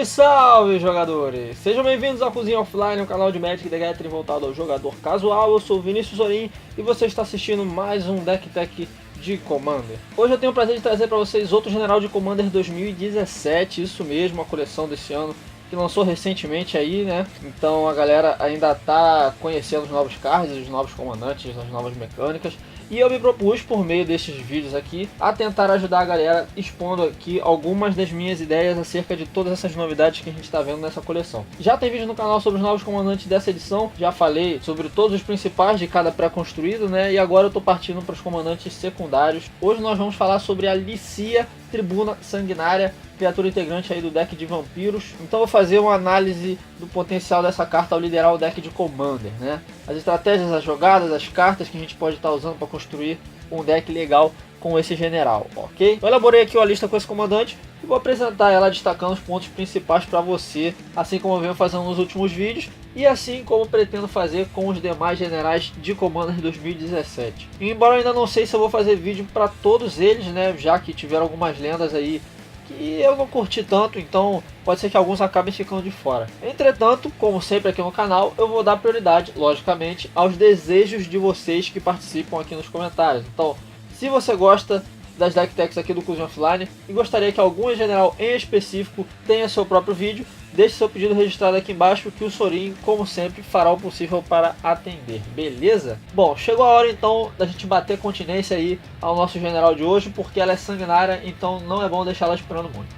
Salve, salve, jogadores! Sejam bem-vindos ao Cozinha Offline, um canal de Magic the Gathering voltado ao jogador casual. Eu sou o Vinícius Zorin e você está assistindo mais um Deck Tech de Commander. Hoje eu tenho o prazer de trazer para vocês outro General de Commander 2017, isso mesmo, a coleção desse ano, que lançou recentemente aí, né? Então a galera ainda está conhecendo os novos cards, os novos comandantes, as novas mecânicas. E eu me propus, por meio destes vídeos aqui, a tentar ajudar a galera expondo aqui algumas das minhas ideias acerca de todas essas novidades que a gente está vendo nessa coleção. Já tem vídeo no canal sobre os novos comandantes dessa edição, já falei sobre todos os principais de cada pré-construído, né? E agora eu estou partindo para os comandantes secundários. Hoje nós vamos falar sobre a Licia, Tribuna Sanguinária, criatura integrante aí do deck de vampiros. Então vou fazer uma análise do potencial dessa carta ao liderar o deck de Commander, né? As estratégias, as jogadas, as cartas que a gente pode estar usando para construir um deck legal com esse general, ok? Eu elaborei aqui uma lista com esse comandante e vou apresentar ela destacando os pontos principais para você, assim como eu venho fazendo nos últimos vídeos e assim como pretendo fazer com os demais generais de Commander 2017. E embora eu ainda não sei se eu vou fazer vídeo para todos eles, né, já que tiveram algumas lendas aí que eu não curti tanto, então pode ser que alguns acabem ficando de fora. Entretanto, como sempre aqui no canal, eu vou dar prioridade, logicamente, aos desejos de vocês que participam aqui nos comentários. Então, se você gosta das deck techs aqui do Cozinha Offline e gostaria que algum general em específico tenha seu próprio vídeo, deixe seu pedido registrado aqui embaixo que o Sorin, como sempre, fará o possível para atender, beleza? Bom, chegou a hora então da gente bater continência aí ao nosso general de hoje, porque ela é sanguinária, então não é bom deixá-la esperando muito.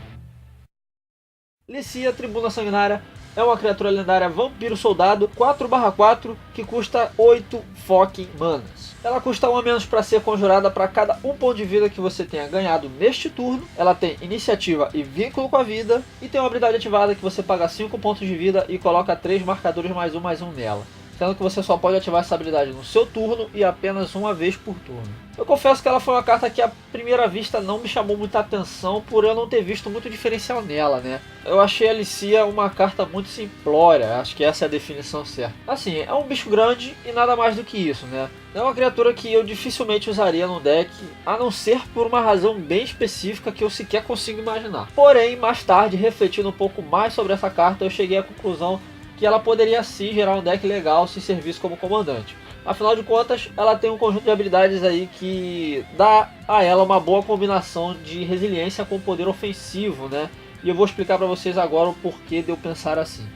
Licia, Tribuna Sanguinária, é uma criatura lendária vampiro soldado 4/4 que custa 8 fucking manas. Ela custa 1 a menos para ser conjurada para cada 1 ponto de vida que você tenha ganhado neste turno. Ela tem iniciativa e vínculo com a vida. E tem uma habilidade ativada que você paga 5 pontos de vida e coloca 3 marcadores +1/+1 nela. Sendo que você só pode ativar essa habilidade no seu turno e apenas uma vez por turno. Eu confesso que ela foi uma carta que à primeira vista não me chamou muita atenção por eu não ter visto muito diferencial nela, né? Eu achei a Licia uma carta muito simplória, acho que essa é a definição certa. Assim, é um bicho grande e nada mais do que isso, né? É uma criatura que eu dificilmente usaria no deck, a não ser por uma razão bem específica que eu sequer consigo imaginar. Porém, mais tarde, refletindo um pouco mais sobre essa carta, eu cheguei à conclusão que ela poderia sim gerar um deck legal se servisse como comandante. Afinal de contas, ela tem um conjunto de habilidades aí que dá a ela uma boa combinação de resiliência com poder ofensivo, né? E eu vou explicar para vocês agora o porquê de eu pensar assim.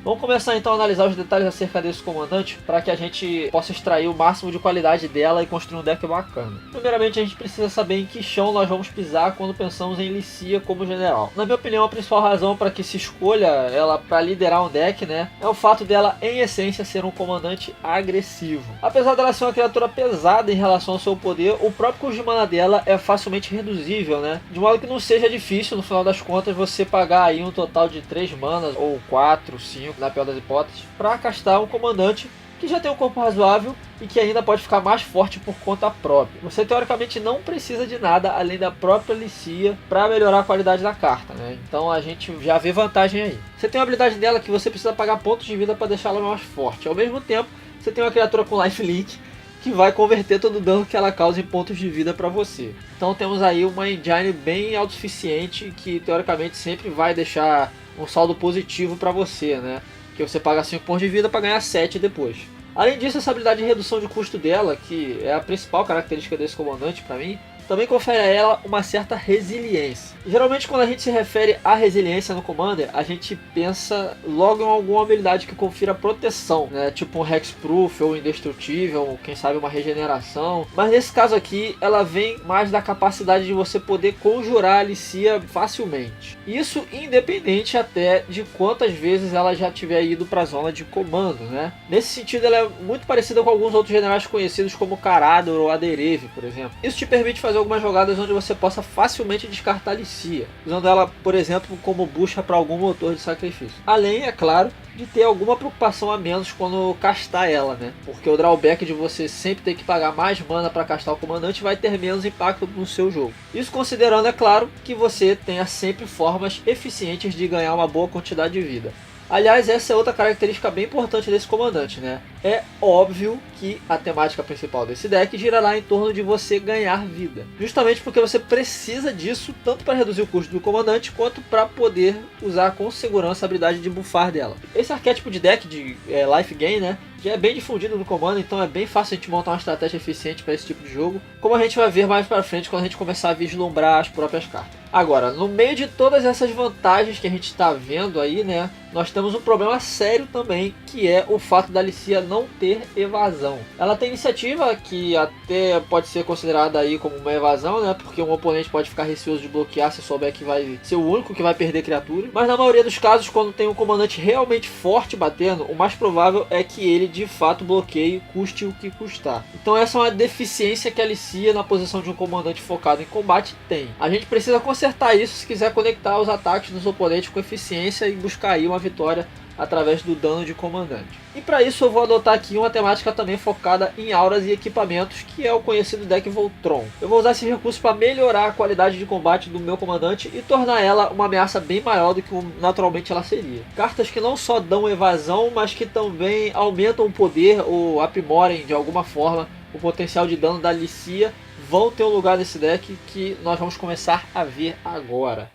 Vamos começar então a analisar os detalhes acerca desse comandante para que a gente possa extrair o máximo de qualidade dela e construir um deck bacana. Primeiramente, a gente precisa saber em que chão nós vamos pisar quando pensamos em Licia como general. Na minha opinião, a principal razão para que se escolha ela para liderar um deck, né, é o fato dela, em essência, ser um comandante agressivo. Apesar dela ser uma criatura pesada em relação ao seu poder, o próprio custo de mana dela é facilmente reduzível, né, de modo que não seja difícil, no final das contas, você pagar aí um total de 3 manas ou 4, 5, na pior das hipóteses, para castar um comandante que já tem um corpo razoável e que ainda pode ficar mais forte por conta própria. Você teoricamente não precisa de nada além da própria Licia para melhorar a qualidade da carta, né? Então a gente já vê vantagem aí. Você tem uma habilidade dela que você precisa pagar pontos de vida para deixá-la mais forte. Ao mesmo tempo, você tem uma criatura com lifelink que vai converter todo o dano que ela causa em pontos de vida para você. Então temos aí uma engine bem autossuficiente que teoricamente sempre vai deixar um saldo positivo para você, né? Que você paga 5 pontos de vida para ganhar 7 depois. Além disso, essa habilidade de redução de custo dela, que é a principal característica desse comandante para mim, também confere a ela uma certa resiliência. Geralmente quando a gente se refere à resiliência no Commander, a gente pensa logo em alguma habilidade que confira proteção, né? Tipo um Hexproof ou Indestrutível, ou quem sabe uma regeneração. Mas nesse caso aqui, ela vem mais da capacidade de você poder conjurar a Licia facilmente. Isso independente até de quantas vezes ela já tiver ido para a zona de comando, né? Nesse sentido, ela é muito parecida com alguns outros generais conhecidos como Carador ou Adereve, por exemplo. Isso te permite fazer algumas jogadas onde você possa facilmente descartar a Licia, usando ela, por exemplo, como bucha para algum motor de sacrifício. Além, é claro, de ter alguma preocupação a menos quando castar ela, né? Porque o drawback de você sempre ter que pagar mais mana para castar o comandante vai ter menos impacto no seu jogo. Isso considerando, é claro, que você tenha sempre formas eficientes de ganhar uma boa quantidade de vida. Aliás, essa é outra característica bem importante desse comandante, né? é óbvio que a temática principal desse deck girará em torno de você ganhar vida. Justamente porque você precisa disso, tanto para reduzir o custo do comandante, quanto para poder usar com segurança a habilidade de buffar dela. Esse arquétipo de deck de life gain, né, já é bem difundido no comando, então é bem fácil a gente montar uma estratégia eficiente para esse tipo de jogo, como a gente vai ver mais para frente quando a gente começar a vislumbrar as próprias cartas. Agora, no meio de todas essas vantagens que a gente está vendo aí, né, nós temos um problema sério também, que é o fato da Alicia não ter evasão. Ela tem iniciativa, que até pode ser considerada aí como uma evasão, né, porque um oponente pode ficar receoso de bloquear se souber que vai ser o único que vai perder criatura. Mas na maioria dos casos, quando tem um comandante realmente forte batendo, o mais provável é que ele de fato bloqueie, custe o que custar. Então essa é uma deficiência que a Alicia, na posição de um comandante focado em combate, tem. A gente precisa consertar isso se quiser conectar os ataques dos oponentes com eficiência e buscar aí uma vitória através do dano de comandante. E para isso eu vou adotar aqui uma temática também focada em auras e equipamentos, que é o conhecido deck Voltron. Eu vou usar esse recurso para melhorar a qualidade de combate do meu comandante e tornar ela uma ameaça bem maior do que naturalmente ela seria. Cartas que não só dão evasão, mas que também aumentam o poder ou aprimorem de alguma forma o potencial de dano da Alicia vão ter um lugar nesse deck, que nós vamos começar a ver agora.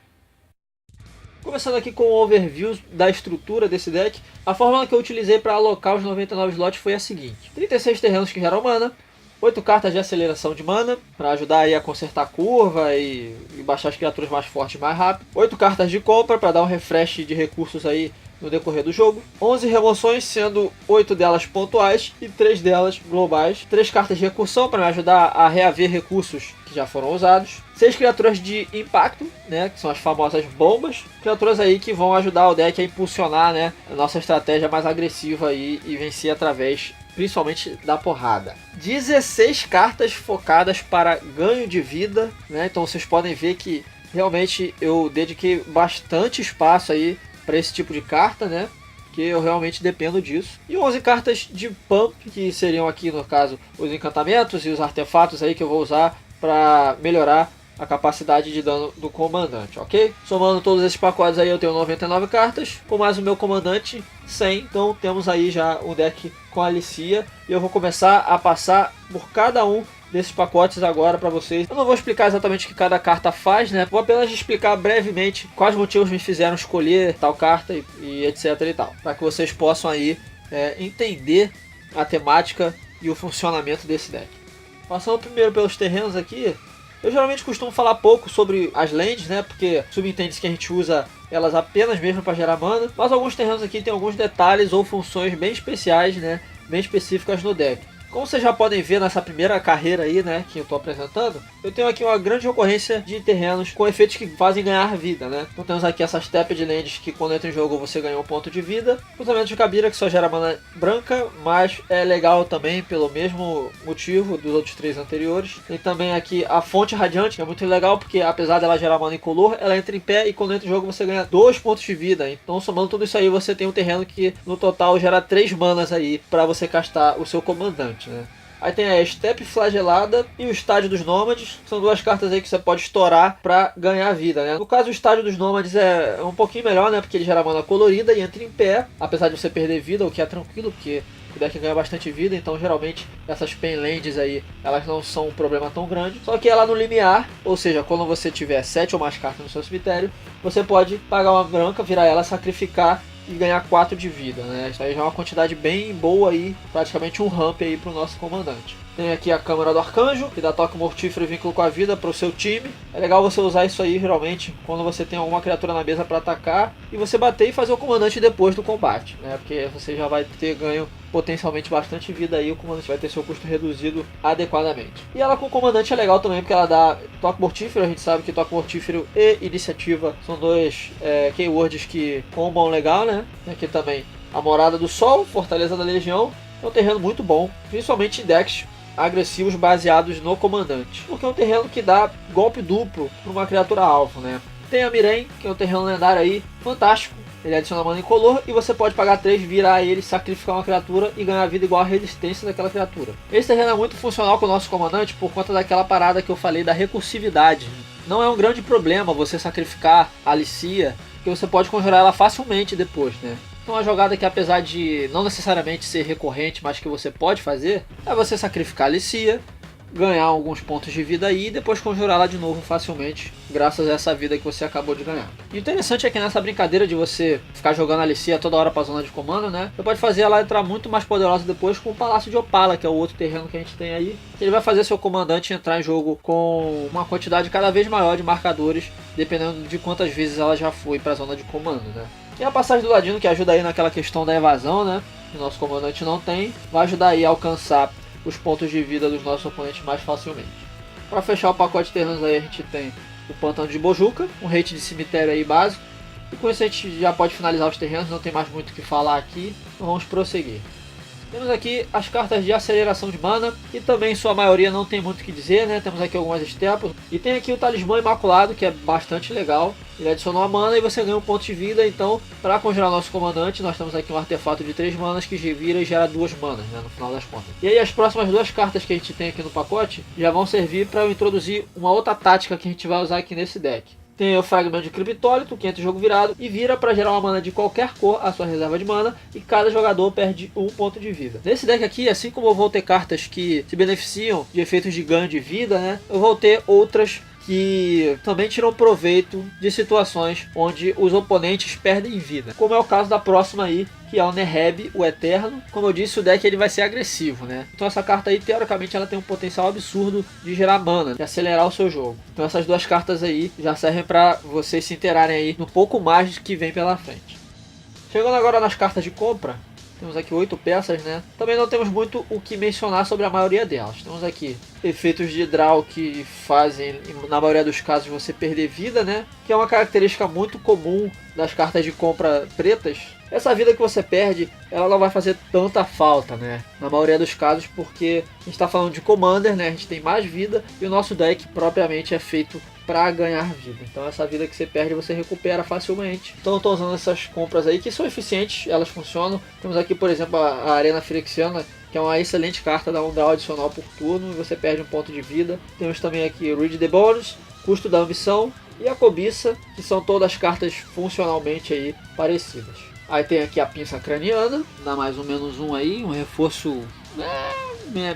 Começando aqui com o overview da estrutura desse deck, a fórmula que eu utilizei para alocar os 99 slots foi a seguinte: 36 terrenos que geram mana, 8 cartas de aceleração de mana, para ajudar aí a consertar a curva e baixar as criaturas mais fortes mais rápido, 8 cartas de compra para dar um refresh de recursos aí no decorrer do jogo, 11 remoções, sendo 8 delas pontuais e 3 delas globais, 3 cartas de recursão para me ajudar a reaver recursos que já foram usados, 6 criaturas de impacto, né, que são as famosas bombas, criaturas aí que vão ajudar o deck a impulsionar, né, a nossa estratégia mais agressiva aí e vencer através principalmente da porrada. 16 cartas focadas para ganho de vida, né, então vocês podem ver que realmente eu dediquei bastante espaço aí para esse tipo de carta, né? Que eu realmente dependo disso. E 11 cartas de pump, que seriam aqui no caso os encantamentos e os artefatos aí que eu vou usar para melhorar a capacidade de dano do comandante, ok? Somando todos esses pacotes aí eu tenho 99 cartas, com mais o meu comandante 100, então temos aí já um deck com a Alicia. E eu vou começar a passar por cada um desses pacotes agora para vocês. Eu não vou explicar exatamente o que cada carta faz, né? Vou apenas explicar brevemente quais motivos me fizeram escolher tal carta e etc e tal, para que vocês possam aí entender a temática e o funcionamento desse deck. Passando primeiro pelos terrenos aqui, eu geralmente costumo falar pouco sobre as lands, né? Porque subentende-se que a gente usa elas apenas mesmo para gerar mana, mas alguns terrenos aqui tem alguns detalhes ou funções bem especiais, né? Bem específicas no deck. Como vocês já podem ver nessa primeira carreira aí, né, que eu estou apresentando, eu tenho aqui uma grande ocorrência de terrenos com efeitos que fazem ganhar vida, né? Então temos aqui essas Tapped Lands que quando entra em jogo você ganha um ponto de vida. Cruzamento de Kabira que só gera mana branca, mas é legal também pelo mesmo motivo dos outros 3 anteriores. Tem também aqui a Fonte Radiante, que é muito legal porque apesar dela gerar mana incolor, ela entra em pé e quando entra em jogo você ganha 2 pontos de vida. Então somando tudo isso aí você tem um terreno que no total gera 3 manas aí para você castar o seu comandante. Né? Aí tem a Estepe Flagelada e o Estádio dos Nômades. São duas cartas aí que você pode estourar para ganhar vida, né? No caso, o Estádio dos Nômades é um pouquinho melhor, né? Porque ele gera mana colorida e entra em pé, apesar de você perder vida, o que é tranquilo, porque o deck ganha bastante vida. Então, geralmente, essas Penlands aí, elas não são um problema tão grande. Só que ela no limiar, ou seja, quando você tiver 7 ou mais cartas no seu cemitério, você pode pagar uma branca, virar ela, sacrificar e ganhar 4 de vida, né? Isso aí já é uma quantidade bem boa aí, praticamente um ramp aí pro nosso comandante. Tem aqui a Câmara do Arcanjo, que dá toque mortífero e vínculo com a vida para o seu time. É legal você usar isso aí geralmente quando você tem alguma criatura na mesa para atacar e você bater e fazer o comandante depois do combate, né? Porque você já vai ter ganho potencialmente bastante vida aí, o comandante vai ter seu custo reduzido adequadamente. E ela com o comandante é legal também porque ela dá toque mortífero. A gente sabe que toque mortífero e iniciativa são dois keywords que combam legal, né? Tem aqui também a Morada do Sol, Fortaleza da Legião. É um terreno muito bom, principalmente em decks agressivos baseados no comandante, porque é um terreno que dá golpe duplo para uma criatura alvo, né? Tem a Mirren, que é um terreno lendário aí, fantástico. Ele adiciona mana incolor e você pode pagar 3, virar ele, sacrificar uma criatura e ganhar vida igual a resistência daquela criatura. Esse terreno é muito funcional com o nosso comandante por conta daquela parada que eu falei da recursividade. Não é um grande problema você sacrificar a Alicia, porque você pode conjurar ela facilmente depois, né? Então a jogada que, apesar de não necessariamente ser recorrente, mas que você pode fazer, é você sacrificar a Alicia, ganhar alguns pontos de vida aí e depois conjurá-la de novo facilmente, graças a essa vida que você acabou de ganhar. E o interessante é que nessa brincadeira de você ficar jogando a Alicia toda hora pra zona de comando, né, você pode fazer ela entrar muito mais poderosa depois com o Palácio de Opala, que é o outro terreno que a gente tem aí. Ele vai fazer seu comandante entrar em jogo com uma quantidade cada vez maior de marcadores, dependendo de quantas vezes ela já foi pra zona de comando, né. E a passagem do Ladino, que ajuda aí naquela questão da evasão, né, que o nosso comandante não tem, vai ajudar aí a alcançar os pontos de vida dos nossos oponentes mais facilmente. Para fechar o pacote de terrenos aí, a gente tem o Pântano de Bojuca, um rate de cemitério aí básico, e com isso a gente já pode finalizar os terrenos, não tem mais muito o que falar aqui, então vamos prosseguir. Temos aqui as cartas de aceleração de mana, e também em sua maioria não tem muito o que dizer, né? Temos aqui algumas estampas. E tem aqui o Talismã Imaculado, que é bastante legal. Ele adiciona uma mana e você ganha um ponto de vida. Então, para conjurar nosso comandante, nós temos aqui um artefato de 3 manas que vira e gera 2 manas, né? No final das contas. E aí as próximas 2 cartas que a gente tem aqui no pacote já vão servir para eu introduzir uma outra tática que a gente vai usar aqui nesse deck. Tem o Fragmento de Criptólito, que entra em jogo virado e vira para gerar uma mana de qualquer cor à sua reserva de mana, e cada jogador perde um ponto de vida. Nesse deck aqui, assim como eu vou ter cartas que se beneficiam de efeitos de ganho de vida, né, eu vou ter outras que também tiram proveito de situações onde os oponentes perdem vida, como é o caso da próxima aí, que é o Neheb, o Eterno. Como eu disse, o deck ele vai ser agressivo, né? Então essa carta aí, teoricamente, ela tem um potencial absurdo de gerar mana, de acelerar o seu jogo. Então essas 2 cartas aí já servem para vocês se inteirarem aí no pouco mais que vem pela frente. Chegando agora nas cartas de compra, temos aqui 8 peças, né? Também não temos muito o que mencionar sobre a maioria delas. Temos aqui efeitos de draw que fazem, na maioria dos casos, você perder vida, né? Que é uma característica muito comum das cartas de compra pretas. Essa vida que você perde, ela não vai fazer tanta falta, né? Na maioria dos casos, porque a gente está falando de Commander, né? A gente tem mais vida e o nosso deck propriamente é feito para ganhar vida. Então essa vida que você perde você recupera facilmente. Então eu estou usando essas compras aí que são eficientes, elas funcionam. Temos aqui, por exemplo, a Arena Phyrexiana, que é uma excelente carta, dá um draw adicional por turno e você perde um ponto de vida. Temos também aqui o Read the Bonus, Custo da Ambição e a Cobiça, que são todas cartas funcionalmente aí parecidas. Aí tem aqui a Pinça Craniana, dá mais ou menos um aí, um reforço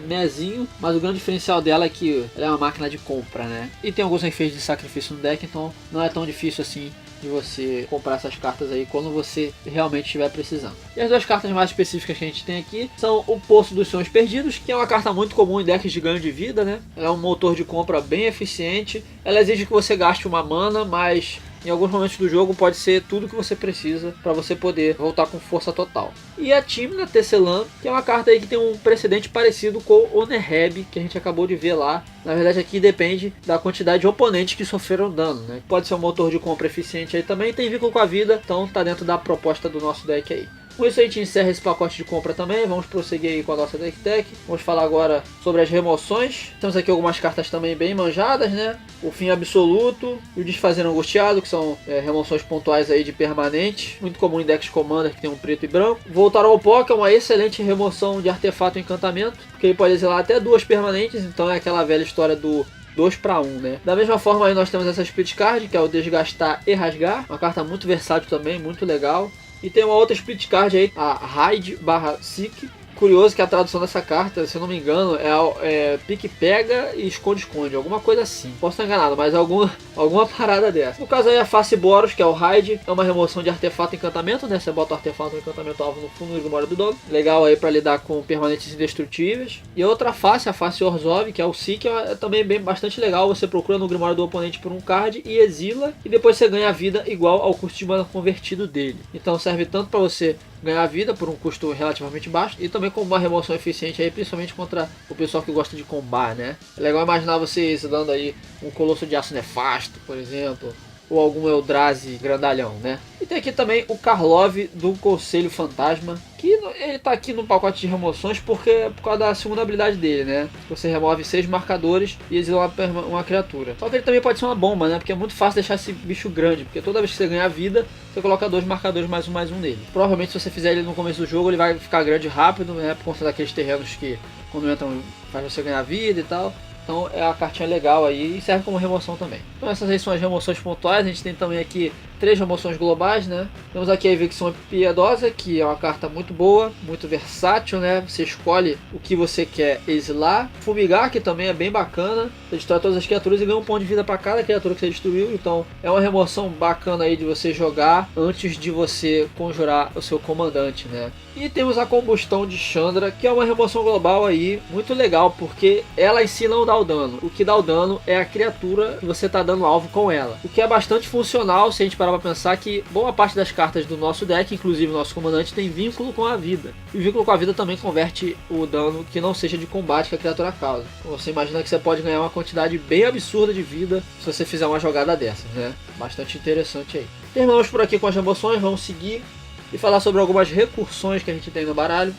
mezinho, mas o grande diferencial dela é que ela é uma máquina de compra, né? E tem alguns efeitos de sacrifício no deck, então não é tão difícil assim de você comprar essas cartas aí quando você realmente estiver precisando. E as 2 cartas mais específicas que a gente tem aqui são o Poço dos Sonhos Perdidos, que é uma carta muito comum em decks de ganho de vida, né? Ela é um motor de compra bem eficiente, ela exige que você gaste uma mana, mas em alguns momentos do jogo pode ser tudo que você precisa para você poder voltar com força total. E a Tymna Tesselan, que é uma carta aí que tem um precedente parecido com o Neheb, que a gente acabou de ver lá. Na verdade aqui depende da quantidade de oponentes que sofreram dano, né? Pode ser um motor de compra eficiente aí também, tem vínculo com a vida, então tá dentro da proposta do nosso deck aí. Com isso a gente encerra esse pacote de compra também, vamos prosseguir aí com a nossa deck tech. Vamos falar agora sobre as remoções. Temos aqui algumas cartas também bem manjadas, né? O Fim Absoluto e o Desfazer Angustiado, que são remoções pontuais aí de permanente, muito comum em decks Commander que tem um preto e branco. Voltar ao Pó, que é uma excelente remoção de artefato e encantamento, porque ele pode exilar até 2 permanentes, então é aquela velha história do 2 para 1, né? Da mesma forma aí nós temos essa Split Card, que é o Desgastar e Rasgar, uma carta muito versátil também, muito legal. E tem uma outra split card aí, a Raid/Seek. Curioso que a tradução dessa carta, se eu não me engano, é pique-pega e esconde-esconde, alguma coisa assim. Posso estar enganado, mas alguma parada dessa. No caso aí, a Face Boros, que é o Raid, é uma remoção de artefato e encantamento, né? Você bota o artefato e encantamento alvo no fundo do Grimoire do Dog. Legal aí pra lidar com permanentes indestrutíveis. E outra face, a Face Orzhov, que é o Seek, é também bastante legal. Você procura no Grimoire do oponente por um card e exila, e depois você ganha vida igual ao custo de mana convertido dele. Então serve tanto pra você ganhar vida por um custo relativamente baixo e também com uma remoção eficiente aí, principalmente contra o pessoal que gosta de combar, né? É legal imaginar você dando aí um Colosso de Aço Nefasto, por exemplo, ou algum Eldrazi grandalhão, né? E tem aqui também o Karlov do Conselho Fantasma, que ele tá aqui no pacote de remoções porque é por causa da segunda habilidade dele, né? Você remove 6 marcadores e exila uma criatura. Só que ele também pode ser uma bomba, né? Porque é muito fácil deixar esse bicho grande, porque toda vez que você ganhar vida, você coloca 2 marcadores mais um nele. Provavelmente se você fizer ele no começo do jogo, ele vai ficar grande rápido, né? Por conta daqueles terrenos que quando entram faz você ganhar vida e tal. Então é uma cartinha legal aí e serve como remoção também. Então essas aí são as remoções pontuais. A gente tem também aqui 3 remoções globais, né? Temos aqui a Evicção Piedosa, que é uma carta muito boa, muito versátil, né? Você escolhe o que você quer exilar. Fumigar, que também é bem bacana. Você destrói todas as criaturas e ganha um ponto de vida para cada criatura que você destruiu. Então é uma remoção bacana aí de você jogar antes de você conjurar o seu comandante, né? E temos a Combustão de Chandra, que é uma remoção global aí muito legal, porque ela em si não dá o dano. O que dá o dano é a criatura que você está dando alvo com ela. O que é bastante funcional se a gente parar para pensar que boa parte das cartas do nosso deck, inclusive o nosso comandante, tem vínculo com a vida. E o vínculo com a vida também converte o dano que não seja de combate que a criatura causa. Então você imagina que você pode ganhar uma quantidade bem absurda de vida se você fizer uma jogada dessas, né? Bastante interessante aí. Terminamos por aqui com as remoções, vamos seguir e falar sobre algumas recursões que a gente tem no baralho.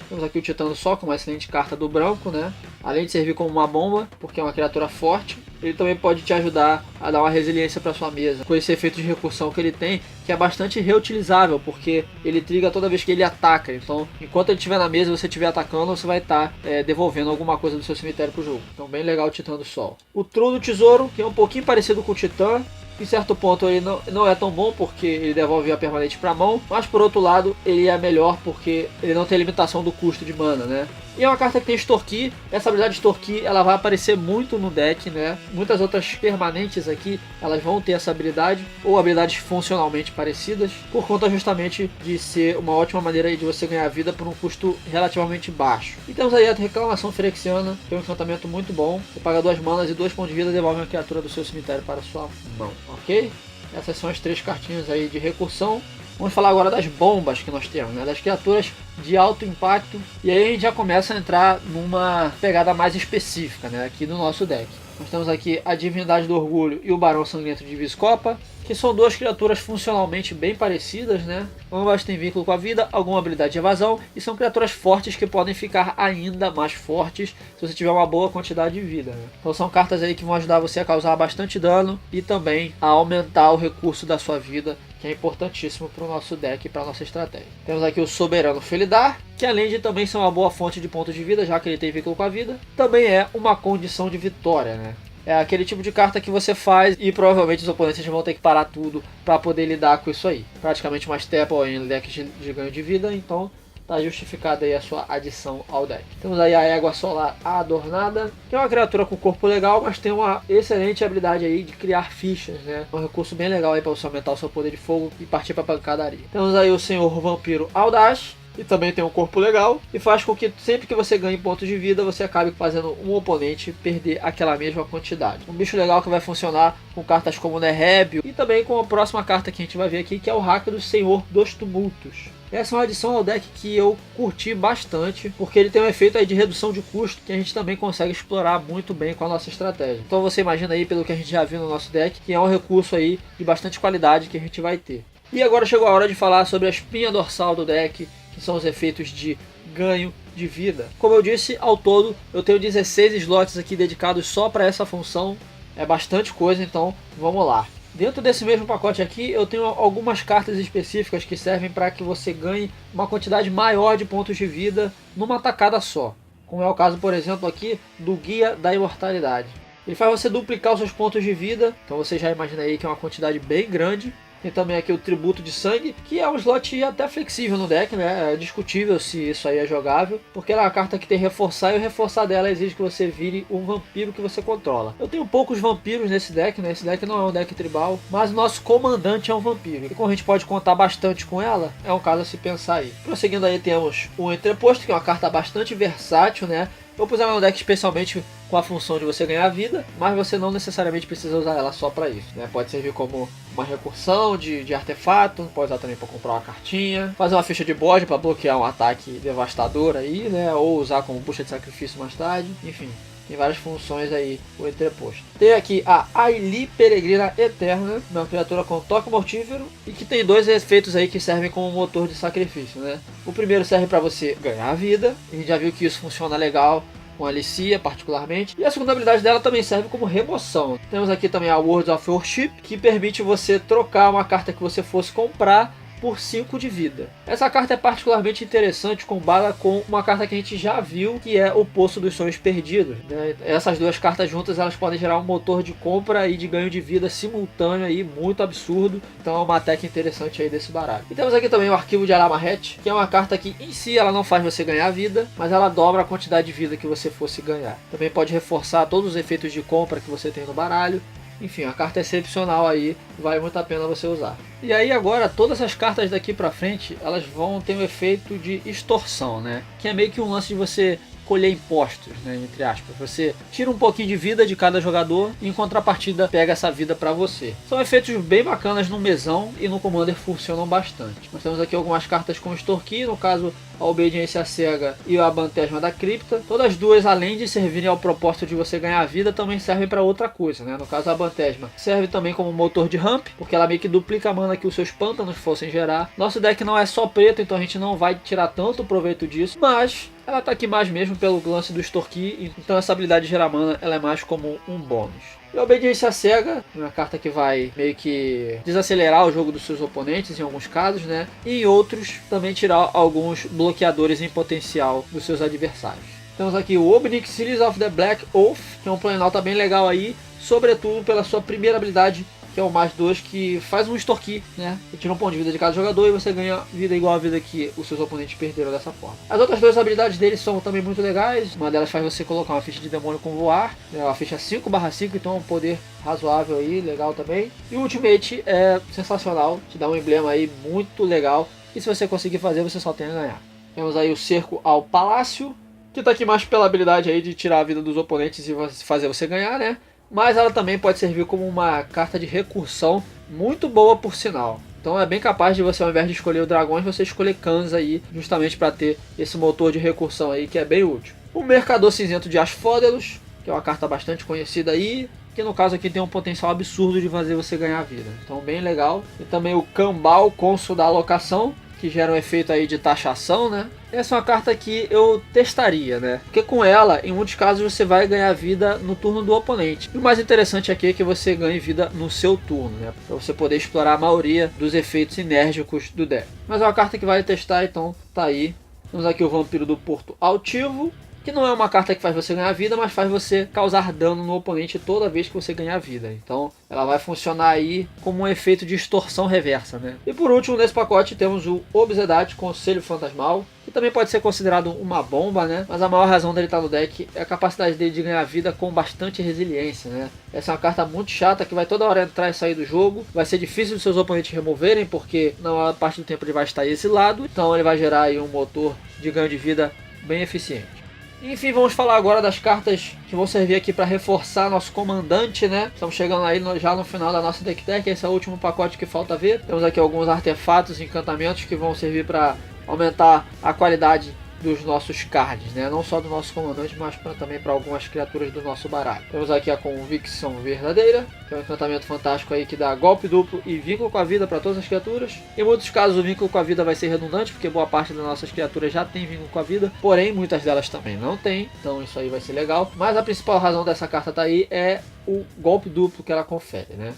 Temos aqui o Titã do Sol, com uma excelente carta do branco, né? Além de servir como uma bomba, porque é uma criatura forte, ele também pode te ajudar a dar uma resiliência para sua mesa, com esse efeito de recursão que ele tem, que é bastante reutilizável, porque ele triga toda vez que ele ataca. Então, enquanto ele estiver na mesa e você estiver atacando, você vai estar devolvendo alguma coisa do seu cemitério para o jogo. Então, bem legal o Titã do Sol. O Troll do Tesouro, que é um pouquinho parecido com o Titã. Em certo ponto ele não é tão bom porque ele devolve a permanente para a mão, mas por outro lado ele é melhor porque ele não tem limitação do custo de mana, né? E é uma carta que tem extorquir. Essa habilidade de extorquir ela vai aparecer muito no deck, né? Muitas outras permanentes aqui elas vão ter essa habilidade ou habilidades funcionalmente parecidas, por conta justamente de ser uma ótima maneira de você ganhar vida por um custo relativamente baixo. E temos aí a Reclamação Phyrexiana, que é um encantamento muito bom. Você paga 2 manas e 2 pontos de vida e devolve uma criatura do seu cemitério para a sua mão, ok? Essas são as 3 cartinhas aí de recursão. Vamos falar agora das bombas que nós temos, né? Das criaturas de alto impacto. E aí a gente já começa a entrar numa pegada mais específica, né? Aqui no nosso deck. Nós temos aqui a Divindade do Orgulho e o Barão Sangrento de Viscopa, que são 2 criaturas funcionalmente bem parecidas, né? Ambas têm vínculo com a vida, alguma habilidade de evasão e são criaturas fortes que podem ficar ainda mais fortes se você tiver uma boa quantidade de vida, né? Então são cartas aí que vão ajudar você a causar bastante dano e também a aumentar o recurso da sua vida, que é importantíssimo para o nosso deck e para a nossa estratégia. Temos aqui o Soberano Felidar, que além de também ser uma boa fonte de pontos de vida, já que ele tem vínculo com a vida, também é uma condição de vitória, né? É aquele tipo de carta que você faz e provavelmente os oponentes vão ter que parar tudo para poder lidar com isso aí. Praticamente uma staple em deck de ganho de vida, então está justificada aí a sua adição ao deck. Temos aí a Égua Solar Adornada, que é uma criatura com corpo legal, mas tem uma excelente habilidade aí de criar fichas, né? Um recurso bem legal aí para você aumentar o seu poder de fogo e partir para pancadaria. Temos aí o Senhor Vampiro Audaz, e também tem um corpo legal e faz com que sempre que você ganhe pontos de vida você acabe fazendo um oponente perder aquela mesma quantidade. Um bicho legal que vai funcionar com cartas como Nerébio e também com a próxima carta que a gente vai ver aqui, que é o Hack do Senhor dos Tumultos. Essa é uma adição ao deck que eu curti bastante, porque ele tem um efeito aí de redução de custo que a gente também consegue explorar muito bem com a nossa estratégia. Então você imagina aí, pelo que a gente já viu no nosso deck, que é um recurso aí de bastante qualidade que a gente vai ter. E agora chegou a hora de falar sobre a espinha dorsal do deck, que são os efeitos de ganho de vida. Como eu disse, ao todo eu tenho 16 slots aqui dedicados só para essa função. É bastante coisa, então vamos lá. Dentro desse mesmo pacote aqui eu tenho algumas cartas específicas que servem para que você ganhe uma quantidade maior de pontos de vida numa tacada só. Como é o caso, por exemplo, aqui do Guia da Imortalidade. Ele faz você duplicar os seus pontos de vida, então você já imagina aí que é uma quantidade bem grande. Tem também aqui o Tributo de Sangue, que é um slot até flexível no deck, né? É discutível se isso aí é jogável, porque ela é uma carta que tem reforçar e o reforçar dela exige que você vire um vampiro que você controla. Eu tenho poucos vampiros nesse deck, né? Esse deck não é um deck tribal, mas o nosso comandante é um vampiro. E como a gente pode contar bastante com ela, é um caso a se pensar aí. Prosseguindo aí temos o Entreposto, que é uma carta bastante versátil, né? Eu pus ela no deck especialmente com a função de você ganhar vida, mas você não necessariamente precisa usar ela só para isso, né? Pode servir como uma recursão de artefato, pode usar também para comprar uma cartinha, fazer uma ficha de bode para bloquear um ataque devastador aí, né? Ou usar como bucha de sacrifício mais tarde, enfim. Tem várias funções aí o Entreposto. Tem aqui a Aili Peregrina Eterna, uma criatura com toque mortífero e que tem 2 efeitos aí que servem como motor de sacrifício, né? O primeiro serve para você ganhar vida, a gente já viu que isso funciona legal com a Alicia particularmente, e a segunda habilidade dela também serve como remoção. Temos aqui também a Words of Worship, que permite você trocar uma carta que você fosse comprar por 5 de vida. Essa carta é particularmente interessante combada com uma carta que a gente já viu, que é o Poço dos Sonhos Perdidos, né? Essas duas cartas juntas, elas podem gerar um motor de compra e de ganho de vida simultâneo aí, muito absurdo. Então é uma tech interessante aí desse baralho. E temos aqui também o Arquivo de Aramarret, que é uma carta que em si ela não faz você ganhar vida, mas ela dobra a quantidade de vida que você fosse ganhar. Também pode reforçar todos os efeitos de compra que você tem no baralho. Enfim, a carta é excepcional aí, vale muito a pena você usar. E aí agora, todas as cartas daqui pra frente, elas vão ter um efeito de extorsão, né? Que é meio que um lance de você colher impostos, né, entre aspas. Você tira um pouquinho de vida de cada jogador e em contrapartida pega essa vida para você. São efeitos bem bacanas no mesão e no Commander funcionam bastante. Nós temos aqui algumas cartas com extorquir, no caso a Obediência Cega e a Abantesma da Cripta. Todas as duas, além de servirem ao propósito de você ganhar vida, também servem para outra coisa, né? No caso a Abantesma serve também como motor de ramp, porque ela meio que duplica a mana que os seus pântanos fossem gerar. Nosso deck não é só preto, então a gente não vai tirar tanto proveito disso, mas ela tá aqui mais mesmo pelo lance do extorquir, então essa habilidade de gerar mana ela é mais como um bônus. E a Obediência Cega, uma carta que vai meio que desacelerar o jogo dos seus oponentes em alguns casos, né? E em outros também tirar alguns bloqueadores em potencial dos seus adversários. Temos aqui o Obnic Series of the Black Oath, que é um planalto bem legal aí, sobretudo pela sua primeira habilidade, que é o +2, que faz um extorquir, né? Você tira um ponto de vida de cada jogador e você ganha vida igual a vida que os seus oponentes perderam dessa forma. As outras duas habilidades dele são também muito legais. Uma delas faz você colocar uma ficha de demônio com voar, né? Uma ficha 5/5, então é um poder razoável aí, legal também. E o Ultimate é sensacional, te dá um emblema aí muito legal, e se você conseguir fazer, você só tem a ganhar. Temos aí o Cerco ao Palácio, que tá aqui mais pela habilidade aí de tirar a vida dos oponentes e fazer você ganhar, né? Mas ela também pode servir como uma carta de recursão muito boa, por sinal. Então é bem capaz de você, ao invés de escolher o Dragões, você escolher Khans aí, justamente para ter esse motor de recursão aí, que é bem útil. O Mercador Cinzento de Asfódelos, que é uma carta bastante conhecida aí, que no caso aqui tem um potencial absurdo de fazer você ganhar vida. Então bem legal. E também o Cambal, Cônsul da Alocação, que gera um efeito aí de taxação, né? Essa é uma carta que eu testaria, né? Porque com ela, em muitos casos, você vai ganhar vida no turno do oponente. E o mais interessante aqui é que você ganhe vida no seu turno, né? Pra você poder explorar a maioria dos efeitos enérgicos do deck. Mas é uma carta que vale testar, então tá aí. Temos aqui o Vampiro do Porto Altivo, que não é uma carta que faz você ganhar vida, mas faz você causar dano no oponente toda vez que você ganhar vida. Então ela vai funcionar aí como um efeito de extorsão reversa, né? E por último, nesse pacote temos o Obsedate Conselho Fantasmal, que também pode ser considerado uma bomba, né? Mas a maior razão dele estar no deck é a capacidade dele de ganhar vida com bastante resiliência, né? Essa é uma carta muito chata que vai toda hora entrar e sair do jogo. Vai ser difícil dos seus oponentes removerem, porque na maior parte do tempo ele vai estar exilado. Então ele vai gerar aí um motor de ganho de vida bem eficiente. Enfim, vamos falar agora das cartas que vão servir aqui para reforçar nosso comandante, né? Estamos chegando aí já no final da nossa deck deck, esse é o último pacote que falta ver. Temos aqui alguns artefatos, encantamentos que vão servir para aumentar a qualidade dos nossos cards, né? Não só do nosso comandante, mas também para algumas criaturas do nosso baralho. Temos aqui a Convicção Verdadeira, que é um encantamento fantástico aí que dá golpe duplo e vínculo com a vida para todas as criaturas. Em muitos casos o vínculo com a vida vai ser redundante, porque boa parte das nossas criaturas já tem vínculo com a vida, porém muitas delas também não tem, então isso aí vai ser legal. Mas a principal razão dessa carta tá aí é o golpe duplo que ela confere, né?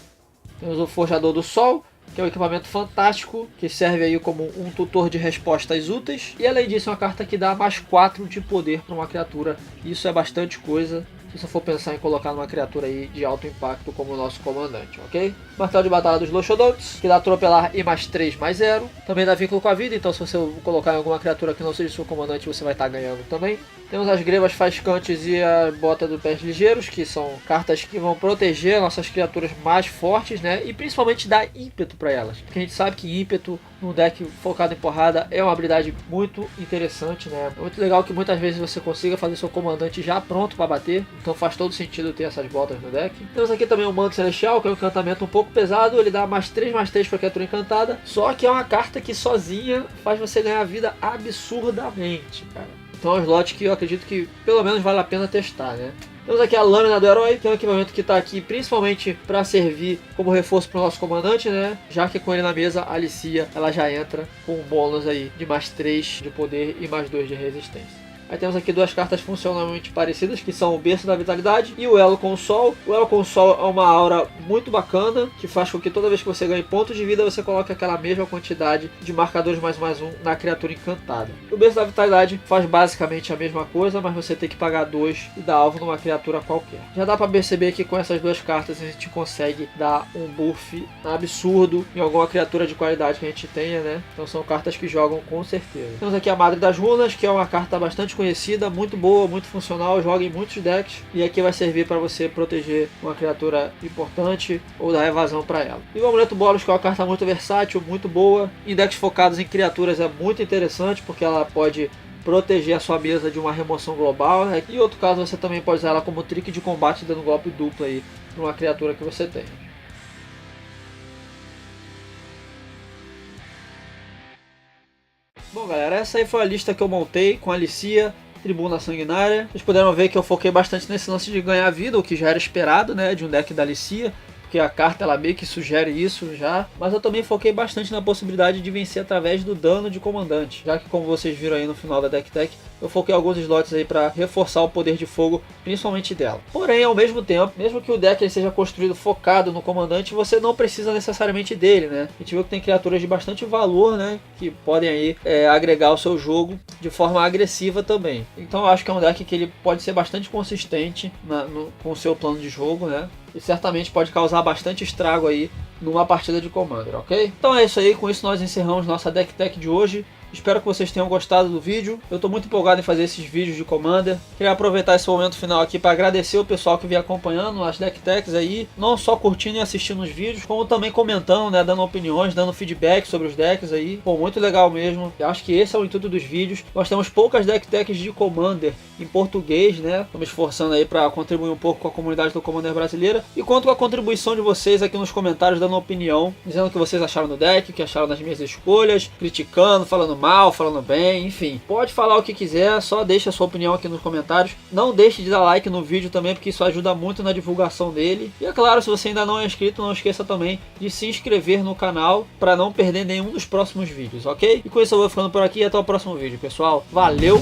Temos o Forjador do Sol, que é um equipamento fantástico, que serve aí como um tutor de respostas úteis. E além disso é uma carta que dá mais 4 de poder para uma criatura. Isso é bastante coisa, se você for pensar em colocar numa criatura aí de alto impacto como o nosso comandante, ok? Martelo de Batalha dos Loxodontes, que dá atropelar e mais 3/0. Também dá vínculo com a vida, então se você colocar em alguma criatura que não seja seu comandante, você vai estar ganhando também. Temos as Grevas Faiscantes e a Bota do Pés Ligeiros, que são cartas que vão proteger nossas criaturas mais fortes, né? E principalmente dar ímpeto para elas. Porque a gente sabe que ímpeto no deck focado em porrada é uma habilidade muito interessante, né? É muito legal que muitas vezes você consiga fazer seu comandante já pronto para bater. Então faz todo sentido ter essas botas no deck. Temos aqui também o Manto Celestial, que é um encantamento um pouco pesado. Ele dá mais 3/3 para criatura encantada. Só que é uma carta que sozinha faz você ganhar vida absurdamente, cara. Então é um slot que eu acredito que pelo menos vale a pena testar, né? Temos aqui a Lâmina do Herói, que é um equipamento que está aqui principalmente para servir como reforço para o nosso comandante, né? Já que com ele na mesa, a Alicia ela já entra com um bônus aí de mais 3 de poder e mais 2 de resistência. Aí temos aqui duas cartas funcionalmente parecidas, que são o Berço da Vitalidade e o Elo com o Sol. O Elo com o Sol é uma aura muito bacana, que faz com que toda vez que você ganhe pontos de vida, você coloque aquela mesma quantidade de marcadores +1/+1 na criatura encantada. O Berço da Vitalidade faz basicamente a mesma coisa, mas você tem que pagar 2 e dar alvo numa criatura qualquer. Já dá para perceber que com essas duas cartas a gente consegue dar um buff absurdo em alguma criatura de qualidade que a gente tenha, né? Então são cartas que jogam com certeza. Temos aqui a Madre das Runas, que é uma carta bastante conhecida, muito boa, muito funcional, joga em muitos decks, e aqui vai servir para você proteger uma criatura importante ou dar evasão para ela. E o Amuleto Bolos, que é uma carta muito versátil, muito boa, em decks focados em criaturas é muito interessante, porque ela pode proteger a sua mesa de uma remoção global, né? E em outro caso você também pode usar ela como trick de combate, dando golpe duplo aí para uma criatura que você tem. Bom galera, essa aí foi a lista que eu montei com a Alicia, Tribuna Sanguinária. Vocês puderam ver que eu foquei bastante nesse lance de ganhar vida, o que já era esperado, né, de um deck da Alicia, porque a carta ela meio que sugere isso já, mas eu também foquei bastante na possibilidade de vencer através do dano de comandante, já que como vocês viram aí no final da deck tech, eu foquei alguns slots aí para reforçar o poder de fogo, principalmente dela. Porém, ao mesmo tempo, mesmo que o deck ele seja construído focado no comandante, você não precisa necessariamente dele, né? A gente viu que tem criaturas de bastante valor, né, que podem aí agregar ao seu jogo de forma agressiva também. Então eu acho que é um deck que ele pode ser bastante consistente com o seu plano de jogo, né? E certamente pode causar bastante estrago aí numa partida de Commander, ok? Então é isso aí, com isso nós encerramos nossa deck tech de hoje. Espero que vocês tenham gostado do vídeo. Eu estou muito empolgado em fazer esses vídeos de Commander. Queria aproveitar esse momento final aqui para agradecer o pessoal que vem acompanhando as deck techs aí, não só curtindo e assistindo os vídeos, como também comentando, né, dando opiniões, dando feedback sobre os decks aí. Pô, muito legal mesmo. Eu acho que esse é o intuito dos vídeos. Nós temos poucas deck techs de Commander em português, né? Estamos esforçando aí para contribuir um pouco com a comunidade do Commander brasileira. E conto com a contribuição de vocês aqui nos comentários, dando opinião, dizendo o que vocês acharam do deck, o que acharam das minhas escolhas, criticando, falando mal, falando bem, enfim. Pode falar o que quiser, só deixa a sua opinião aqui nos comentários. Não deixe de dar like no vídeo também, porque isso ajuda muito na divulgação dele. E é claro, se você ainda não é inscrito, não esqueça também de se inscrever no canal para não perder nenhum dos próximos vídeos, ok? E com isso eu vou ficando por aqui e até o próximo vídeo, pessoal. Valeu!